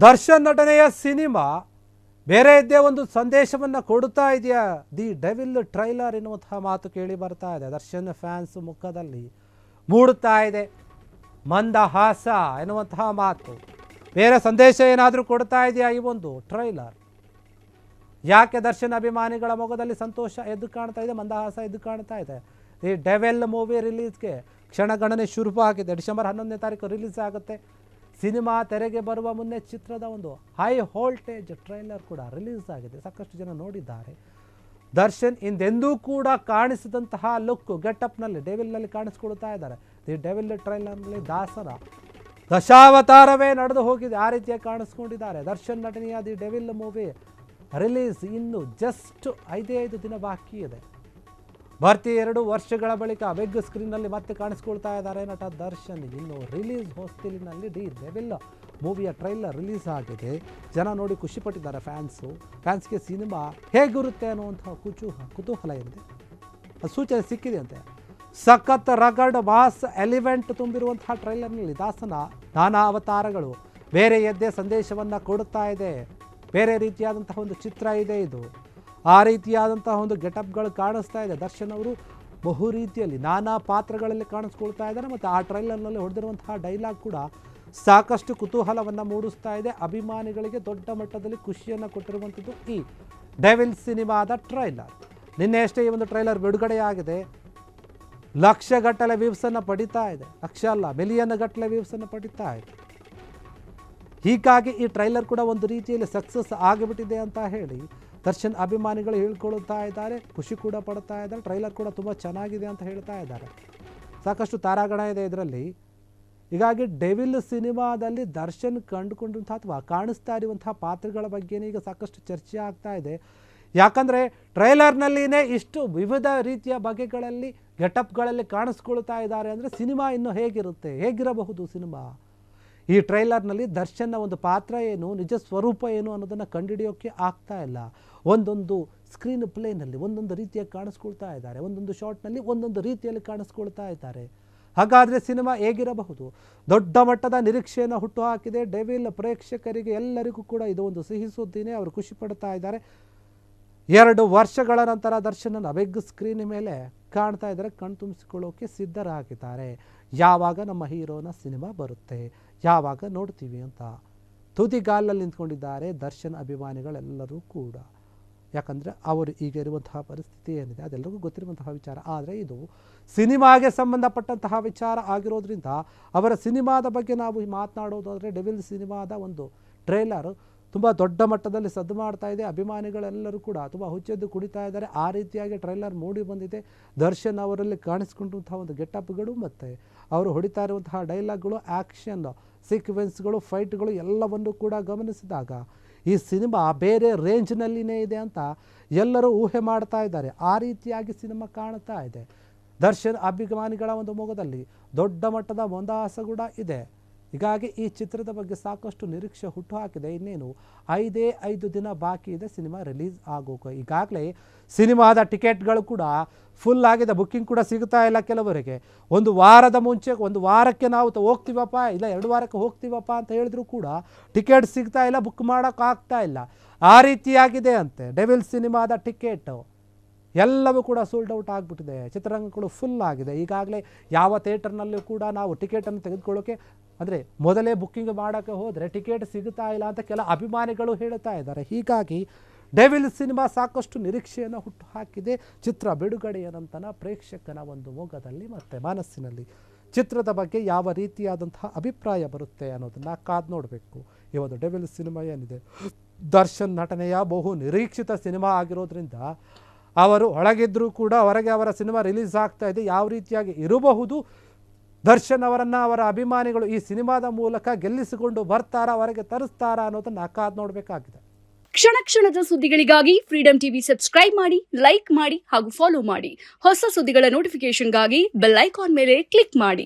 ದರ್ಶನ್ ನಟನೆಯ ಸಿನಿಮಾ ಬೇರೆ ಇದ್ದೇ ಒಂದು ಸಂದೇಶವನ್ನು ಕೊಡುತ್ತಾ ಇದೆಯಾ. ದಿ ಡೆವಿಲ್ ಟ್ರೈಲರ್ ಎನ್ನುವಂತಹ ಮಾತು ಕೇಳಿ ಬರ್ತಾ ಇದೆ. ದರ್ಶನ್ ಫ್ಯಾನ್ಸ್ ಮುಖದಲ್ಲಿ ಮೂಡುತ್ತಾ ಇದೆ ಮಂದಹಾಸ ಎನ್ನುವಂತಹ ಮಾತು. ಬೇರೆ ಸಂದೇಶ ಏನಾದರೂ ಕೊಡ್ತಾ ಇದೆಯಾ ಈ ಒಂದು ಟ್ರೈಲರ್? ಯಾಕೆ ದರ್ಶನ್ ಅಭಿಮಾನಿಗಳ ಮುಖದಲ್ಲಿ ಸಂತೋಷ ಎದ್ದು ಕಾಣ್ತಾ ಇದೆ, ಮಂದಹಾಸ ಎದ್ದು ಕಾಣ್ತಾ ಇದೆ? ಈ ಡೆವಿಲ್ ಮೂವಿ ರಿಲೀಸ್ಗೆ ಕ್ಷಣಗಣನೆ ಶುರುವಾಗಿದೆ. ಡಿಸೆಂಬರ್ 11ನೇ ತಾರೀಕು ರಿಲೀಸ್ ಆಗುತ್ತೆ. ಸಿನಿಮಾ ತೆರೆಗೆ ಬರುವ ಮುನ್ನೆ ಚಿತ್ರದ ಒಂದು ಹೈ ವೋಲ್ಟೇಜ್ ಟ್ರೈಲರ್ ಕೂಡ ರಿಲೀಸ್ ಆಗಿದೆ. ಸಾಕಷ್ಟು ಜನ ನೋಡಿದ್ದಾರೆ. ದರ್ಶನ್ ಹಿಂದೆಂದೂ ಕೂಡ ಕಾಣಿಸಿದಂತಹ ಲುಕ್ ಗೆಟಪ್ನಲ್ಲಿ ಡೆವಿಲ್ನಲ್ಲಿ ಕಾಣಿಸ್ಕೊಳ್ತಾ ಇದ್ದಾರೆ. ದಿ ಡೆವಿಲ್ ಟ್ರೈಲರ್ನಲ್ಲಿ ದಾಸರ ದಶಾವತಾರವೇ ನಡೆದು ಹೋಗಿದೆ. ಆ ರೀತಿಯಾಗಿ ಕಾಣಿಸ್ಕೊಂಡಿದ್ದಾರೆ. ದರ್ಶನ್ ನಟನೆಯ ದಿ ಡೆವಿಲ್ ಮೂವಿ ರಿಲೀಸ್ ಇನ್ನು ಜಸ್ಟ್ 5 ದಿನ ಬಾಕಿ ಇದೆ. ಭರ್ತಿ 2 ವರ್ಷಗಳ ಬಳಿಕ ಬಿಗ್ ಸ್ಕ್ರೀನ್ನಲ್ಲಿ ಮತ್ತೆ ಕಾಣಿಸ್ಕೊಳ್ತಾ ಇದ್ದಾರೆ ನಟ ದರ್ಶನ್. ಇನ್ನು ರಿಲೀಸ್ ಹೊಸ್ತಿಲಿನಲ್ಲಿ ದಿ ಡೆವಿಲ್ ಮೂವಿಯ ಟ್ರೈಲರ್ ರಿಲೀಸ್ ಆಗಿದೆ. ಜನ ನೋಡಿ ಖುಷಿಪಟ್ಟಿದ್ದಾರೆ. ಫ್ಯಾನ್ಸ್ಗೆ ಸಿನಿಮಾ ಹೇಗಿರುತ್ತೆ ಅನ್ನುವಂಥ ಕುತೂಹಲ ಇದೆ. ಸೂಚನೆ ಸಿಕ್ಕಿದೆ ಅಂತೆ. ಸಖತ್ ರಗಡ್ ಮಾಸ್ ಎಲಿವೆಂಟ್ ತುಂಬಿರುವಂತಹ ಟ್ರೈಲರ್ನಲ್ಲಿ ದಾಸನ ನಾನಾ ಅವತಾರಗಳು ಬೇರೆ ಎದ್ದೇ ಸಂದೇಶವನ್ನು ಕೊಡುತ್ತಾ ಇದೆ. ಬೇರೆ ರೀತಿಯಾದಂತಹ ಒಂದು ಚಿತ್ರ ಇದೆ ಇದು. ಆ ರೀತಿಯಾದಂತಹ ಒಂದು ಗೆಟಪ್ಗಳು ಕಾಣಿಸ್ತಾ ಇದೆ. ದರ್ಶನ್ ಅವರು ಬಹು ರೀತಿಯಲ್ಲಿ ನಾನಾ ಪಾತ್ರಗಳಲ್ಲಿ ಕಾಣಿಸ್ಕೊಳ್ತಾ ಇದ್ದಾರೆ. ಮತ್ತು ಆ ಟ್ರೈಲರ್ನಲ್ಲಿ ಹೊಡೆದಿರುವಂತಹ ಡೈಲಾಗ್ ಕೂಡ ಸಾಕಷ್ಟು ಕುತೂಹಲವನ್ನು ಮೂಡಿಸ್ತಾ ಇದೆ. ಅಭಿಮಾನಿಗಳಿಗೆ ದೊಡ್ಡ ಮಟ್ಟದಲ್ಲಿ ಖುಷಿಯನ್ನು ಕೊಟ್ಟಿರುವಂಥದ್ದು ಈ ಡೆವಿಲ್ ಸಿನಿಮಾದ ಟ್ರೈಲರ್. ನಿನ್ನೆ ಅಷ್ಟೇ ಈ ಒಂದು ಟ್ರೈಲರ್ ಬಿಡುಗಡೆಯಾಗಿದೆ. ಲಕ್ಷಗಟ್ಟಲೆ ವ್ಯೂಸನ್ನು ಪಡಿತಾ ಇದೆ. ಲಕ್ಷ ಅಲ್ಲ, ಮಿಲಿಯನ್ ಗಟ್ಟಲೆ ವ್ಯೂಸನ್ನು ಪಡಿತಾ ಇದೆ. ಹೀಗಾಗಿ ಈ ಟ್ರೈಲರ್ ಕೂಡ ಒಂದು ರೀತಿಯಲ್ಲಿ ಸಕ್ಸಸ್ ಆಗಿಬಿಟ್ಟಿದೆ ಅಂತ ಹೇಳಿ ದರ್ಶನ್ ಅಭಿಮಾನಿಗಳು ಹೇಳ್ಕೊಳ್ತಾ ಇದ್ದಾರೆ. ಖುಷಿ ಕೂಡ ಪಡ್ತಾ ಇದ್ದಾರೆ. ಟ್ರೈಲರ್ ಕೂಡ ತುಂಬ ಚೆನ್ನಾಗಿದೆ ಅಂತ ಹೇಳ್ತಾ ಇದ್ದಾರೆ. ಸಾಕಷ್ಟು ತಾರಾಗಣ ಇದೆ ಇದರಲ್ಲಿ. ಹೀಗಾಗಿ ಡೆವಿಲ್ ಸಿನಿಮಾದಲ್ಲಿ ದರ್ಶನ್ ಕಂಡುಕೊಂಡಂಥ ಅಥವಾ ಕಾಣಿಸ್ತಾ ಇರುವಂತಹ ಪಾತ್ರಗಳ ಬಗ್ಗೆನೇ ಈಗ ಸಾಕಷ್ಟು ಚರ್ಚೆ ಆಗ್ತಾ ಇದೆ. ಯಾಕಂದರೆ ಟ್ರೈಲರ್ನಲ್ಲಿನೇ ಇಷ್ಟು ವಿವಿಧ ರೀತಿಯ ಬಗೆಗಳಲ್ಲಿ ಗೆಟಪ್ಗಳಲ್ಲಿ ಕಾಣಿಸ್ಕೊಳ್ತಾ ಇದ್ದಾರೆ ಅಂದರೆ ಸಿನಿಮಾ ಇನ್ನೂ ಹೇಗಿರಬಹುದು ಸಿನಿಮಾ? ಈ ಟ್ರೈಲರ್ನಲ್ಲಿ ದರ್ಶನ್ನ ಒಂದು ಪಾತ್ರ ಏನು, ನಿಜ ಸ್ವರೂಪ ಏನು ಅನ್ನೋದನ್ನು ಕಂಡುಹಿಡಿಯೋಕ್ಕೆ ಆಗ್ತಾ ಇಲ್ಲ. ಒಂದೊಂದು ಸ್ಕ್ರೀನ್ ಪ್ಲೇನಲ್ಲಿ ಒಂದೊಂದು ರೀತಿಯಾಗಿ ಕಾಣಿಸ್ಕೊಳ್ತಾ ಇದ್ದಾರೆ. ಒಂದೊಂದು ಶಾಟ್ನಲ್ಲಿ ಒಂದೊಂದು ರೀತಿಯಲ್ಲಿ ಕಾಣಿಸ್ಕೊಳ್ತಾ ಇದ್ದಾರೆ. ಹಾಗಾದರೆ ಸಿನಿಮಾ ಹೇಗಿರಬಹುದು? ದೊಡ್ಡ ಮಟ್ಟದ ನಿರೀಕ್ಷೆಯನ್ನು ಹುಟ್ಟುಹಾಕಿದೆ ಡೆವಿಲ್ ಪ್ರೇಕ್ಷಕರಿಗೆ. ಎಲ್ಲರಿಗೂ ಕೂಡ ಇದು ಒಂದು ಸಿಹಿ ಸುದ್ದಿನೇ. ಅವರು ಖುಷಿ ಪಡ್ತಾ ಇದ್ದಾರೆ. 2 ವರ್ಷಗಳ ನಂತರ ದರ್ಶನನ ಬಿಗ್ ಸ್ಕ್ರೀನ್ ಮೇಲೆ ಕಾಣ್ತಾ ಇದ್ದಾರೆ. ಕಣ್ತುಂಬಿಸಿಕೊಳ್ಳೋಕೆ ಸಿದ್ಧರಾಗಿದ್ದಾರೆ. ಯಾವಾಗ ನಮ್ಮ ಹೀರೋನ ಸಿನಿಮಾ ಬರುತ್ತೆ, ಯಾವಾಗ ನೋಡ್ತೀವಿ ಅಂತ ತುದಿಗಾಲಲ್ಲಿ ನಿಂತ್ಕೊಂಡಿದ್ದಾರೆ ದರ್ಶನ್ ಅಭಿಮಾನಿಗಳೆಲ್ಲರೂ ಕೂಡ. ಯಾಕಂದರೆ ಅವರು ಈಗ ಇರುವಂತಹ ಪರಿಸ್ಥಿತಿ ಏನಿದೆ ಅದೆಲ್ಲರಿಗೂ ಗೊತ್ತಿರುವಂತಹ ವಿಚಾರ. ಆದರೆ ಇದು ಸಿನಿಮಾಗೆ ಸಂಬಂಧಪಟ್ಟಂತಹ ವಿಚಾರ ಆಗಿರೋದ್ರಿಂದ ಅವರ ಸಿನಿಮಾದ ಬಗ್ಗೆ ನಾವು ಮಾತನಾಡೋದಾದರೆ ಡೆವಿಲ್ ಸಿನಿಮಾದ ಒಂದು ಟ್ರೇಲರ್ ತುಂಬ ದೊಡ್ಡ ಮಟ್ಟದಲ್ಲಿ ಸದ್ದು ಮಾಡ್ತಾ ಇದೆ. ಅಭಿಮಾನಿಗಳೆಲ್ಲರೂ ಕೂಡ ತುಂಬ ಹುಚ್ಚೆದ್ದು ಕುಡಿತಾ ಇದ್ದಾರೆ. ಆ ರೀತಿಯಾಗಿ ಟ್ರೈಲರ್ ಮೂಡಿ ಬಂದಿದೆ. ದರ್ಶನ್ ಅವರಲ್ಲಿ ಕಾಣಿಸ್ಕೊಂಡಂತಹ ಒಂದು ಗೆಟಪ್ಗಳು ಮತ್ತು ಅವರು ಹೊಡಿತಾ ಇರುವಂತಹ ಡೈಲಾಗ್ಗಳು, ಆ್ಯಕ್ಷನ್ ಸೀಕ್ವೆನ್ಸ್ಗಳು, ಫೈಟ್ಗಳು ಎಲ್ಲವನ್ನು ಕೂಡ ಗಮನಿಸಿದಾಗ ಈ ಸಿನಿಮಾ ಬೇರೆ ರೇಂಜ್ನಲ್ಲಿನೇ ಇದೆ ಅಂತ ಎಲ್ಲರೂ ಊಹೆ ಮಾಡ್ತಾ ಇದ್ದಾರೆ. ಆ ರೀತಿಯಾಗಿ ಸಿನಿಮಾ ಕಾಣ್ತಾ ಇದೆ. ದರ್ಶನ್ ಅಭಿಮಾನಿಗಳ ಒಂದು ಮೊಗದಲ್ಲಿ ದೊಡ್ಡ ಮಟ್ಟದ ಮಂದಹಾಸ ಕೂಡ ಇದೆ. ಹೀಗಾಗಿ ಈ ಚಿತ್ರದ ಬಗ್ಗೆ ಸಾಕಷ್ಟು ನಿರೀಕ್ಷೆ ಹುಟ್ಟುಹಾಕಿದೆ. ಇನ್ನೇನು 5 ದಿನ ಬಾಕಿ ಇದೆ ಸಿನಿಮಾ ರಿಲೀಸ್ ಆಗೋಕೆ. ಈಗಾಗಲೇ ಸಿನಿಮಾದ ಟಿಕೆಟ್ಗಳು ಕೂಡ ಫುಲ್ ಆಗಿದೆ. ಬುಕ್ಕಿಂಗ್ ಕೂಡ ಸಿಗ್ತಾ ಇಲ್ಲ ಕೆಲವರಿಗೆ. ಒಂದು ವಾರದ ಮುಂಚೆ, ಒಂದು ವಾರಕ್ಕೆ ನಾವು ಹೋಗ್ತೀವಪ್ಪ, ಇಲ್ಲ 2 ವಾರಕ್ಕೆ ಹೋಗ್ತೀವಪ್ಪ ಅಂತ ಹೇಳಿದ್ರು ಕೂಡ ಟಿಕೆಟ್ ಸಿಗ್ತಾ ಇಲ್ಲ, ಬುಕ್ ಮಾಡೋಕ್ಕಾಗ್ತಾ ಇಲ್ಲ. ಆ ರೀತಿಯಾಗಿದೆ ಅಂತೆ ಡೆವಿಲ್ ಸಿನಿಮಾದ ಟಿಕೆಟ್ ಎಲ್ಲವೂ ಕೂಡ ಸೋಲ್ಡ್ ಔಟ್ ಆಗಿಬಿಟ್ಟಿದೆ. ಚಿತ್ರರಂಗಗಳು ಫುಲ್ ಆಗಿದೆ. ಈಗಾಗಲೇ ಯಾವ ಥಿಯೇಟರ್ನಲ್ಲೂ ಕೂಡ ನಾವು ಟಿಕೆಟನ್ನು ತೆಗೆದುಕೊಳ್ಳೋಕೆ ಅಂದರೆ ಮೊದಲೇ ಬುಕ್ಕಿಂಗ್ ಮಾಡೋಕ್ಕೆ ಹೋದರೆ ಟಿಕೆಟ್ ಸಿಗ್ತಾ ಇಲ್ಲ ಅಂತ ಕೆಲ ಅಭಿಮಾನಿಗಳು ಹೇಳ್ತಾ ಇದ್ದಾರೆ. ಹೀಗಾಗಿ ಡೆವಿಲ್ ಸಿನಿಮಾ ಸಾಕಷ್ಟು ನಿರೀಕ್ಷೆಯನ್ನು ಹುಟ್ಟುಹಾಕಿದೆ. ಚಿತ್ರ ಬಿಡುಗಡೆಯ ನಂತರ ಪ್ರೇಕ್ಷಕನ ಒಂದು ಮೊಗದಲ್ಲಿ ಮತ್ತು ಮನಸ್ಸಿನಲ್ಲಿ ಚಿತ್ರದ ಬಗ್ಗೆ ಯಾವ ರೀತಿಯಾದಂತಹ ಅಭಿಪ್ರಾಯ ಬರುತ್ತೆ ಅನ್ನೋದನ್ನು ಕಾದು ನೋಡಬೇಕು. ಈ ಒಂದು ಡೆವಿಲ್ ಸಿನಿಮಾ ಏನಿದೆ ದರ್ಶನ್ ನಟನೆಯ ಬಹು ನಿರೀಕ್ಷಿತ ಸಿನಿಮಾ ಆಗಿರೋದ್ರಿಂದ ಅವರು ಒಳಗಿದ್ದರೂ ಕೂಡ ಹೊರಗೆ ಅವರ ಸಿನಿಮಾ ರಿಲೀಸ್ ಆಗ್ತಾ ಇದೆ. ಯಾವ ರೀತಿಯಾಗಿ ಇರಬಹುದು, ದರ್ಶನ್ ಅವರನ್ನು ಅವರ ಅಭಿಮಾನಿಗಳು ಈ ಸಿನಿಮಾದ ಮೂಲಕ ಗೆಲ್ಲಿಸಿಕೊಂಡು ಬರ್ತಾರಾ, ಹೊರಗೆ ತರಿಸ್ತಾರಾ ಅನ್ನೋದನ್ನು ಕಾದು ನೋಡಬೇಕಾಗಿದೆ. ಕ್ಷಣ ಕ್ಷಣದ ಸುದ್ದಿಗಳಿಗಾಗಿ ಫ್ರೀಡಂ ಟಿವಿ ಸಬ್ಸ್ಕ್ರೈಬ್ ಮಾಡಿ, ಲೈಕ್ ಮಾಡಿ ಹಾಗೂ ಫಾಲೋ ಮಾಡಿ. ಹೊಸ ಸುದ್ದಿಗಳ ನೋಟಿಫಿಕೇಶನ್ಗಾಗಿ ಬೆಲ್ ಐಕಾನ್ ಮೇಲೆ ಕ್ಲಿಕ್ ಮಾಡಿ.